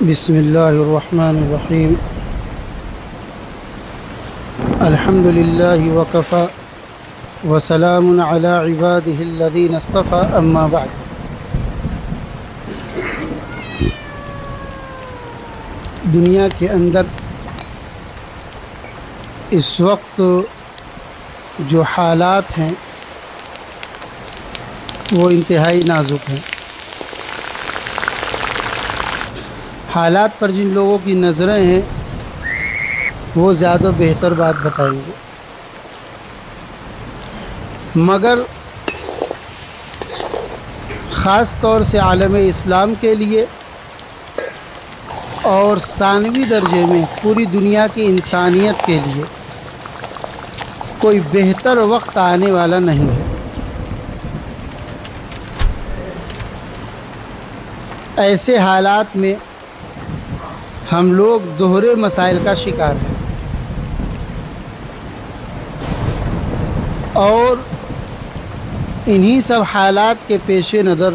بسم اللہ الرحمن الرحیم الحمد للہ وکفی وسلام علی عبادہ الذین اصطفی اما بعد۔ دنیا کے اندر اس وقت جو حالات ہیں وہ انتہائی نازک ہیں۔ حالات پر جن لوگوں کی نظریں ہیں وہ زیادہ بہتر بات بتائیں گے، مگر خاص طور سے عالم اسلام کے لیے اور ثانوی درجے میں پوری دنیا کی انسانیت کے لیے کوئی بہتر وقت آنے والا نہیں ہے۔ ایسے حالات میں ہم لوگ دوہرے مسائل کا شکار ہیں، اور انہی سب حالات کے پیش نظر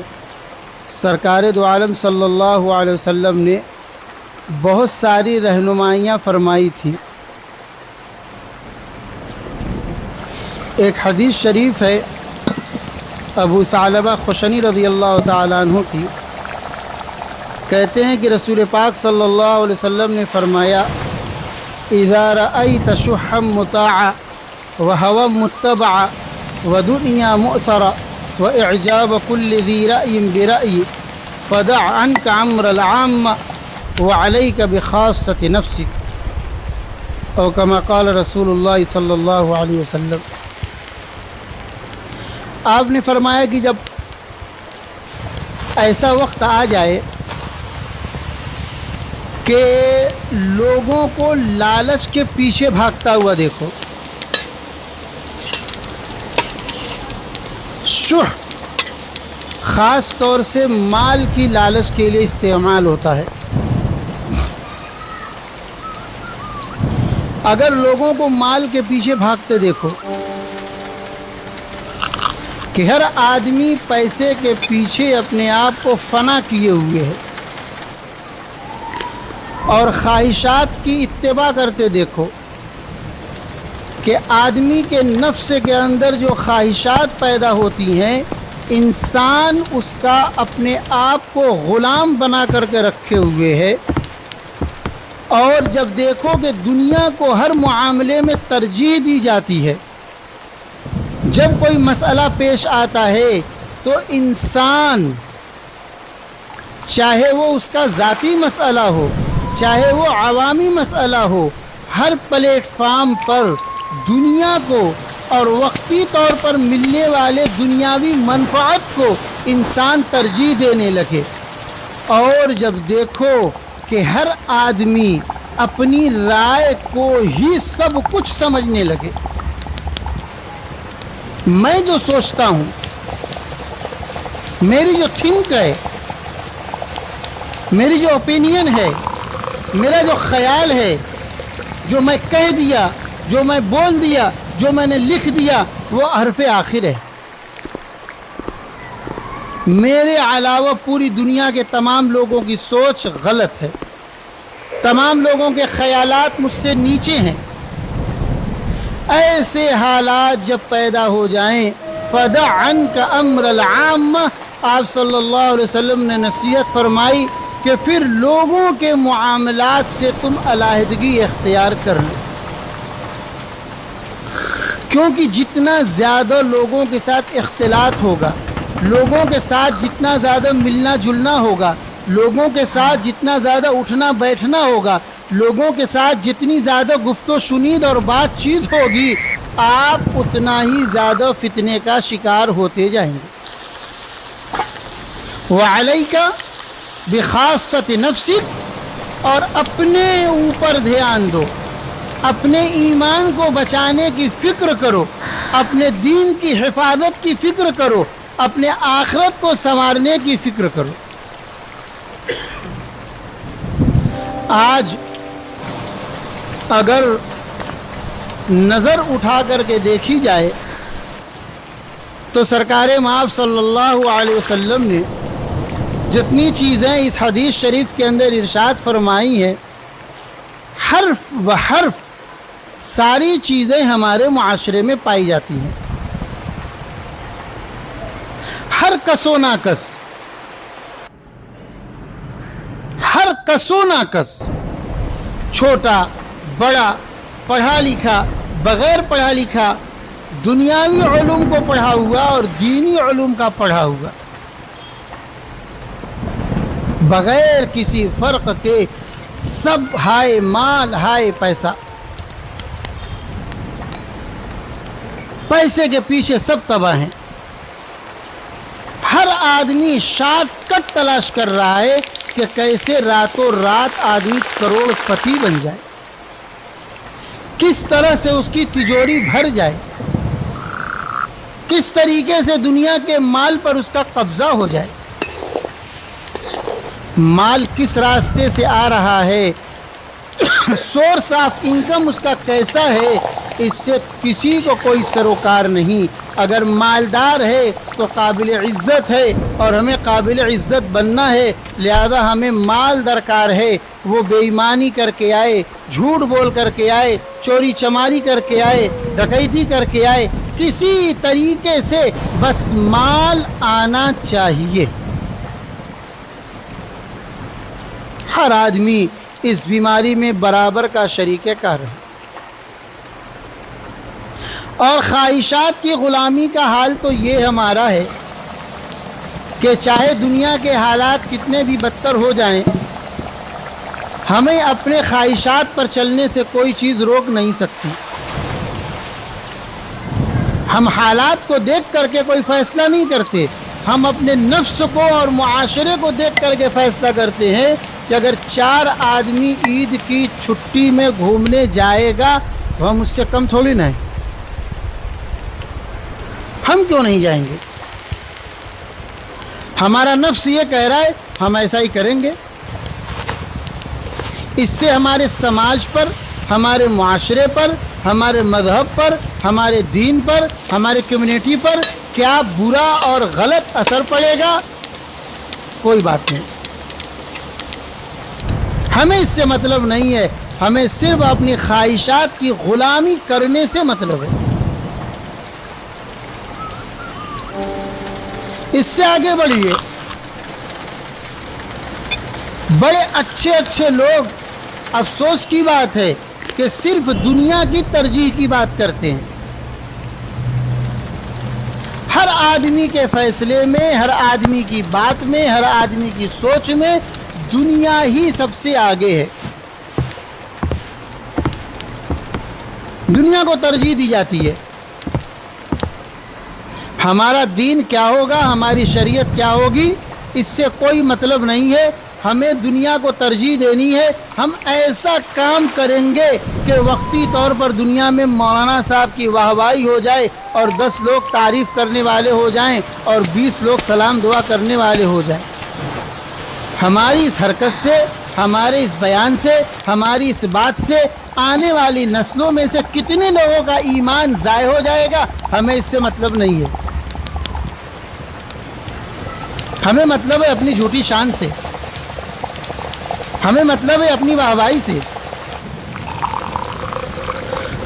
سرکار دو عالم صلی اللہ علیہ وسلم نے بہت ساری رہنمائیاں فرمائی تھی۔ ایک حدیث شریف ہے ابو ثعلبہ خشنی رضی اللہ تعالیٰ عنہ کی، کہتے ہیں کہ رسول پاک صلی اللہ علیہ وسلم نے فرمایا: اذا رأیت شحا مطاعا وہوا متبعا ودنیا مؤثرا واعجاب كل ذی رأی برأی فدع عنک امر العام وعلیک بخاصۃ نفسک، او کما قال رسول اللہ صلی اللہ علیہ وسلم۔ آپ نے فرمایا کہ جب ایسا وقت آ جائے کہ لوگوں کو لالچ کے پیچھے بھاگتا ہوا دیکھو، شح خاص طور سے مال کی لالچ کے لیے استعمال ہوتا ہے۔ اگر لوگوں کو مال کے پیچھے بھاگتے دیکھو کہ ہر آدمی پیسے کے پیچھے اپنے آپ کو فنا کیے ہوئے ہے اور خواہشات کی اتباع کرتے دیکھو کہ آدمی کے نفس کے اندر جو خواہشات پیدا ہوتی ہیں، انسان اس کا اپنے آپ کو غلام بنا کر کے رکھے ہوئے ہے، اور جب دیکھو کہ دنیا کو ہر معاملے میں ترجیح دی جاتی ہے، جب کوئی مسئلہ پیش آتا ہے تو انسان چاہے وہ اس کا ذاتی مسئلہ ہو چاہے وہ عوامی مسئلہ ہو، ہر پلیٹ فارم پر دنیا کو اور وقتی طور پر ملنے والے دنیاوی منفعت کو انسان ترجیح دینے لگے، اور جب دیکھو کہ ہر آدمی اپنی رائے کو ہی سب کچھ سمجھنے لگے۔ میں جو سوچتا ہوں، میری جو تھنک ہے، میری جو اوپینین ہے، میرا جو خیال ہے، جو میں کہہ دیا، جو میں بول دیا، جو میں نے لکھ دیا، وہ حرف آخر ہے۔ میرے علاوہ پوری دنیا کے تمام لوگوں کی سوچ غلط ہے، تمام لوگوں کے خیالات مجھ سے نیچے ہیں۔ ایسے حالات جب پیدا ہو جائیں، فدع عنک امر العام، آپ صلی اللہ علیہ وسلم نے نصیحت فرمائی کہ پھر لوگوں کے معاملات سے تم علیحدگی اختیار کر لو، کیونکہ جتنا زیادہ لوگوں کے ساتھ اختلاط ہوگا، لوگوں کے ساتھ جتنا زیادہ ملنا جلنا ہوگا، لوگوں کے ساتھ جتنا زیادہ اٹھنا بیٹھنا ہوگا، لوگوں کے ساتھ جتنی زیادہ گفت و شنید اور بات چیت ہوگی، آپ اتنا ہی زیادہ فتنے کا شکار ہوتے جائیں گے۔ وعلیک بخاصۃ نفسک، اور اپنے اوپر دھیان دو، اپنے ایمان کو بچانے کی فکر کرو، اپنے دین کی حفاظت کی فکر کرو، اپنے آخرت کو سنوارنے کی فکر کرو۔ آج اگر نظر اٹھا کر کے دیکھی جائے تو سرکار مآب صلی اللہ علیہ وسلم نے جتنی چیزیں اس حدیث شریف کے اندر ارشاد فرمائی ہیں، حرف و حرف ساری چیزیں ہمارے معاشرے میں پائی جاتی ہیں. ہر کس و ناکس، ہر کس و ناکس، چھوٹا بڑا، پڑھا لکھا بغیر پڑھا لکھا، دنیاوی علوم کو پڑھا ہوا اور دینی علوم کا پڑھا ہوا، بغیر کسی فرق کے سب ہائے مال ہائے پیسہ، پیسے کے پیچھے سب تباہ ہیں. ہر آدمی شارٹ کٹ تلاش کر رہا ہے کہ کیسے راتوں رات آدمی کروڑ پتی بن جائے، کس طرح سے اس کی تجوری بھر جائے، کس طریقے سے دنیا کے مال پر اس کا قبضہ ہو جائے. مال کس راستے سے آ رہا ہے، سورس آف انکم اس کا کیسا ہے، اس سے کسی کو کوئی سروکار نہیں. اگر مالدار ہے تو قابل عزت ہے اور ہمیں قابل عزت بننا ہے، لہذا ہمیں مال درکار ہے. وہ بے ایمانی کر کے آئے، جھوٹ بول کر کے آئے، چوری چماری کر کے آئے، ڈکیتی کر کے آئے، کسی طریقے سے بس مال آنا چاہیے. ہر آدمی اس بیماری میں برابر کا شریک کار ہے، اور خواہشات کی غلامی کا حال تو یہ ہمارا ہے کہ چاہے دنیا کے حالات کتنے بھی بدتر ہو جائیں، ہمیں اپنے خواہشات پر چلنے سے کوئی چیز روک نہیں سکتی. ہم حالات کو دیکھ کر کے کوئی فیصلہ نہیں کرتے، ہم اپنے نفس کو اور معاشرے کو دیکھ کر کے فیصلہ کرتے ہیں کہ اگر 4 آدمی عید کی چھٹی میں گھومنے جائے گا تو ہم اس سے کم تھوڑی نہ ہیں. ہم کیوں نہیں جائیں گے؟ ہمارا نفس یہ کہہ رہا ہے ہم ایسا ہی کریں گے. اس سے ہمارے سماج پر، ہمارے معاشرے پر، ہمارے مذہب پر، ہمارے دین پر، ہمارے کمیونٹی پر کیا برا اور غلط اثر پڑے گا؟ کوئی بات نہیں. ہمیں اس سے مطلب نہیں ہے، ہمیں صرف اپنی خواہشات کی غلامی کرنے سے مطلب ہے. اس سے آگے بڑھیے. بڑے اچھے اچھے لوگ، افسوس کی بات ہے کہ صرف دنیا کی ترجیح کی بات کرتے ہیں. ہر آدمی کے فیصلے میں، ہر آدمی کی بات میں، ہر آدمی کی سوچ میں دنیا ہی سب سے آگے ہے. دنیا کو ترجیح دی جاتی ہے. ہمارا دین کیا ہوگا، ہماری شریعت کیا ہوگی، اس سے کوئی مطلب نہیں ہے. ہمیں دنیا کو ترجیح دینی ہے. ہم ایسا کام کریں گے کہ وقتی طور پر دنیا میں مولانا صاحب کی واہواہی ہو جائے اور 10 لوگ تعریف کرنے والے ہو جائیں اور 20 لوگ سلام دعا کرنے والے ہو جائیں. ہماری اس حرکت سے، ہمارے اس بیان سے، ہماری اس بات سے آنے والی نسلوں میں سے کتنے لوگوں کا ایمان ضائع ہو جائے گا، ہمیں اس سے مطلب نہیں ہے. ہمیں مطلب ہے اپنی جھوٹی شان سے، ہمیں مطلب ہے اپنی واہواہی سے.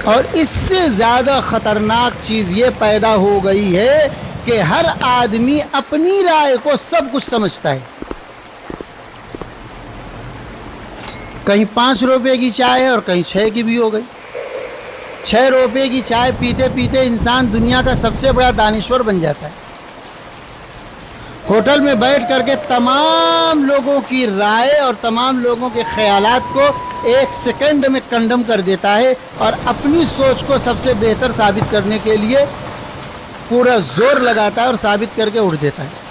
اور اس سے زیادہ خطرناک چیز یہ پیدا ہو گئی ہے کہ ہر آدمی اپنی رائے کو سب کچھ سمجھتا ہے. کہیں 5 روپے کی چائے اور کہیں 6 کی بھی ہو گئی. 6 روپے کی چائے پیتے پیتے انسان دنیا کا سب سے بڑا دانشور بن جاتا ہے. ہوٹل میں بیٹھ کر کے تمام لوگوں کی رائے اور تمام لوگوں کے خیالات کو 1 سیکنڈ میں کنڈم کر دیتا ہے اور اپنی سوچ کو سب سے بہتر ثابت کرنے کے لیے پورا زور لگاتا ہے اور ثابت کر کے اڑ دیتا ہے.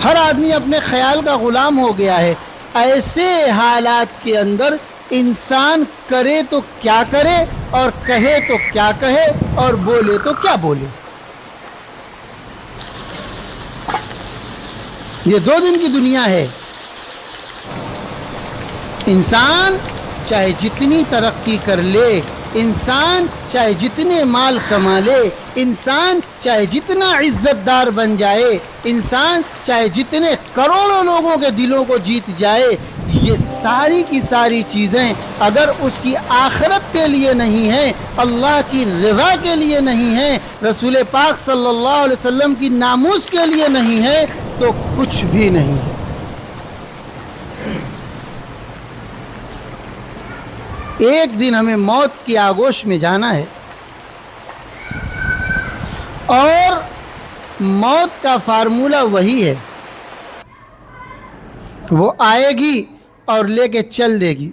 ہر آدمی اپنے خیال کا غلام ہو گیا ہے. ایسے حالات کے اندر انسان کرے تو کیا کرے اور کہے تو کیا کہے اور بولے تو کیا بولے. یہ 2 دن کی دنیا ہے. انسان چاہے جتنی ترقی کر لے، انسان چاہے جتنے مال کما لے، انسان چاہے جتنا عزت دار بن جائے، انسان چاہے جتنے کروڑوں لوگوں کے دلوں کو جیت جائے، یہ ساری کی ساری چیزیں اگر اس کی آخرت کے لیے نہیں ہیں، اللہ کی رضا کے لیے نہیں ہیں، رسول پاک صلی اللہ علیہ وسلم کی ناموس کے لیے نہیں ہے، تو کچھ بھی نہیں ہے۔ ایک دن ہمیں موت کی آغوش میں جانا ہے، اور موت کا فارمولہ وہی ہے، وہ آئے گی اور لے کے چل دے گی۔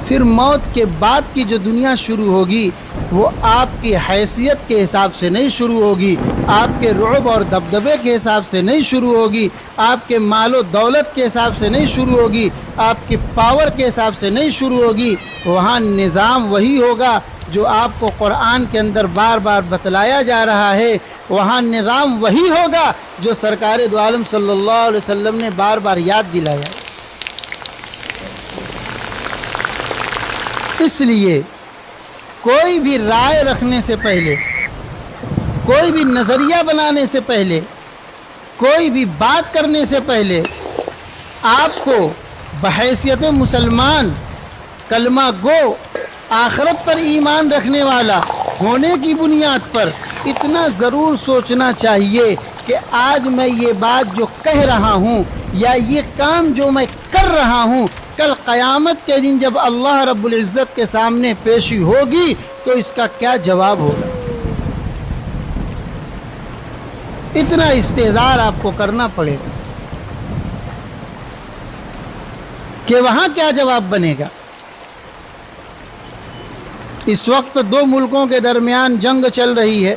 پھر موت کے بعد کی جو دنیا شروع ہوگی وہ آپ کی حیثیت کے حساب سے نہیں شروع ہوگی، آپ کے رعب اور دبدبے کے حساب سے نہیں شروع ہوگی، آپ کے مال و دولت کے حساب سے نہیں شروع ہوگی، آپ کی پاور کے حساب سے نہیں شروع ہوگی۔ وہاں نظام وہی ہوگا جو آپ کو قرآن کے اندر بار بار بتلایا جا رہا ہے، وہاں نظام وہی ہوگا جو سرکار دو عالم صلی اللہ علیہ وسلم نے بار بار یاد دلایا۔ اس لیے کوئی بھی رائے رکھنے سے پہلے، کوئی بھی نظریہ بنانے سے پہلے، کوئی بھی بات کرنے سے پہلے آپ کو بحیثیت مسلمان، کلمہ گو، آخرت پر ایمان رکھنے والا ہونے کی بنیاد پر اتنا ضرور سوچنا چاہیے کہ آج میں یہ بات جو کہہ رہا ہوں یا یہ کام جو میں کر رہا ہوں، کل قیامت کے دن جب اللہ رب العزت کے سامنے پیشی ہوگی تو اس کا کیا جواب ہوگا۔ اتنا استحضار آپ کو کرنا پڑے گا کہ وہاں کیا جواب بنے گا۔ اس وقت دو ملکوں کے درمیان جنگ چل رہی ہے،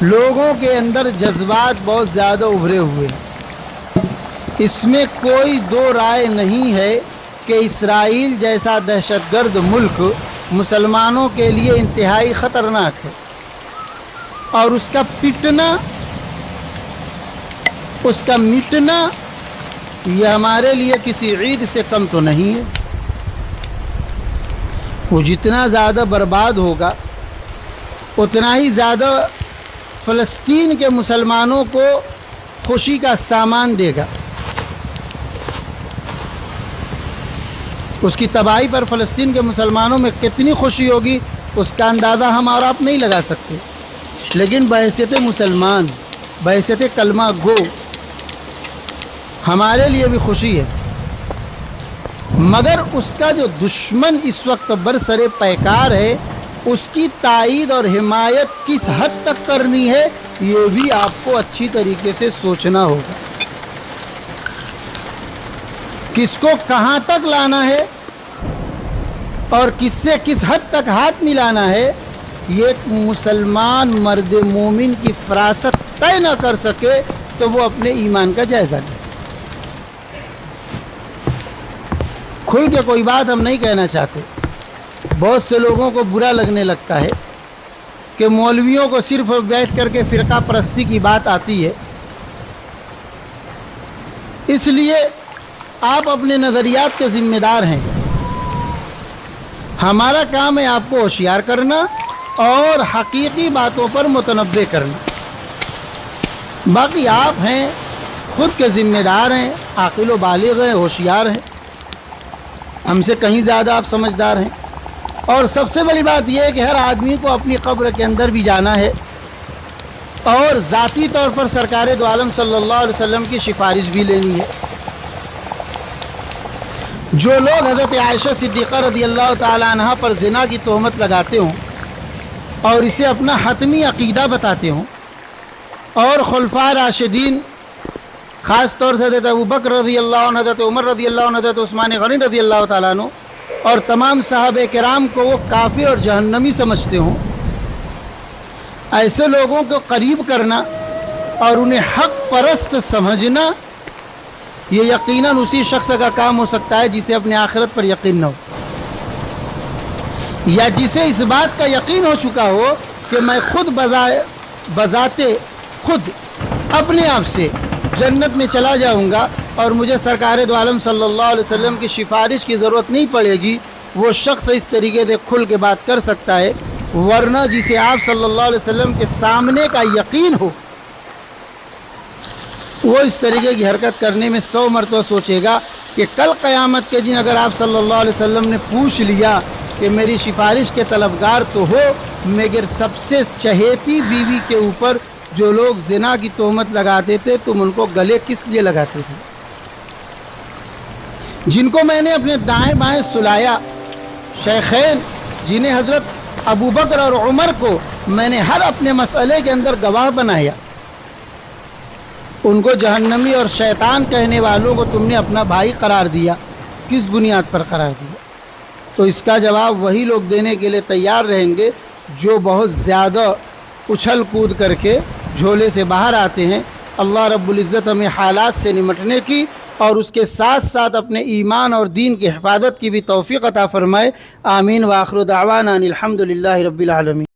لوگوں کے اندر جذبات بہت زیادہ ابھرے ہوئے ہیں۔ اس میں کوئی دو رائے نہیں ہے کہ اسرائیل جیسا دہشت گرد ملک مسلمانوں کے لیے انتہائی خطرناک ہے، اور اس کا پٹنا، اس کا مٹنا یہ ہمارے لیے کسی عید سے کم تو نہیں ہے۔ وہ جتنا زیادہ برباد ہوگا اتنا ہی زیادہ فلسطین کے مسلمانوں کو خوشی کا سامان دے گا۔ اس کی تباہی پر فلسطین کے مسلمانوں میں کتنی خوشی ہوگی اس کا اندازہ ہم اور آپ نہیں لگا سکتے، لیکن بحیثیت مسلمان، بحیثیت کلمہ گو ہمارے لیے بھی خوشی ہے۔ مگر اس کا جو دشمن اس وقت برسر پیکار ہے، اس کی تائید اور حمایت کس حد تک کرنی ہے یہ بھی آپ کو اچھی طریقے سے سوچنا ہوگا۔ کس کو کہاں تک لانا ہے اور کس سے کس حد تک ہاتھ ملانا ہے، یہ ایک مسلمان مرد مومن کی فراست طے نہ کر سکے تو وہ اپنے ایمان کا جائزہ لے۔ کھل کے کوئی بات ہم نہیں کہنا چاہتے، بہت سے لوگوں کو برا لگنے لگتا ہے کہ مولویوں کو صرف بیٹھ کر کے فرقہ پرستی کی بات آتی ہے، اس لیے آپ اپنے نظریات کے ذمہ دار ہیں۔ ہمارا کام ہے آپ کو ہوشیار کرنا اور حقیقی باتوں پر متنبع کرنا۔ باقی آپ ہیں، خود کے ذمہ دار ہیں، عاقل و بالغ ہیں، ہوشیار ہیں، ہم سے کہیں زیادہ آپ سمجھدار ہیں۔ اور سب سے بڑی بات یہ ہے کہ ہر آدمی کو اپنی قبر کے اندر بھی جانا ہے، اور ذاتی طور پر سرکار دو عالم صلی اللہ علیہ وسلم کی سفارش بھی لینی ہے۔ جو لوگ حضرت عائشہ صدیقہ رضی اللہ تعالی عنہ پر زنا کی تہمت لگاتے ہوں اور اسے اپنا حتمی عقیدہ بتاتے ہوں، اور خلفاء راشدین خاص طور سے حضرت ابوبکر رضی اللہ عنہ، حضرت عمر رضی اللہ عنہ، حضرت عثمان غنی رضی اللہ تعالیٰ عنہ اور تمام صحابہ کرام کو وہ کافر اور جہنمی سمجھتے ہوں، ایسے لوگوں کو قریب کرنا اور انہیں حق پرست سمجھنا یہ یقیناً اسی شخص کا کام ہو سکتا ہے جسے اپنے آخرت پر یقین نہ ہو، یا جسے اس بات کا یقین ہو چکا ہو کہ میں خود بذات خود اپنے آپ سے جنت میں چلا جاؤں گا، اور مجھے سرکار دو عالم صلی اللہ علیہ وسلم کی سفارش کی ضرورت نہیں پڑے گی، وہ شخص اس طریقے سے کھل کے بات کر سکتا ہے، ورنہ جسے آپ صلی اللہ علیہ وسلم کے سامنے کا یقین ہو وہ اس طریقے کی حرکت کرنے میں 100 مرتبہ سوچے گا کہ کل قیامت کے دن اگر آپ صلی اللہ علیہ وسلم نے پوچھ لیا کہ میری سفارش کے طلبگار تو ہو، مگر سب سے چہیتی بیوی کے اوپر جو لوگ زنا کی تہمت لگاتے تھے تم ان کو گلے کس لیے لگاتے تھے؟ جن کو میں نے اپنے دائیں بائیں سلایا، شیخین جنہیں حضرت ابو بکر اور عمر کو میں نے ہر اپنے مسئلے کے اندر گواہ بنایا، ان کو جہنمی اور شیطان کہنے والوں کو تم نے اپنا بھائی قرار دیا، کس بنیاد پر قرار دیا؟ تو اس کا جواب وہی لوگ دینے کے لیے تیار رہیں گے جو بہت زیادہ اچھل کود کر کے جھولے سے باہر آتے ہیں۔ اللہ رب العزت ہمیں حالات سے نمٹنے کی اور اس کے ساتھ ساتھ اپنے ایمان اور دین کی حفاظت کی بھی توفیق عطا فرمائے۔ آمین۔ وآخر دعوانا ان الحمد للہ رب العالمین۔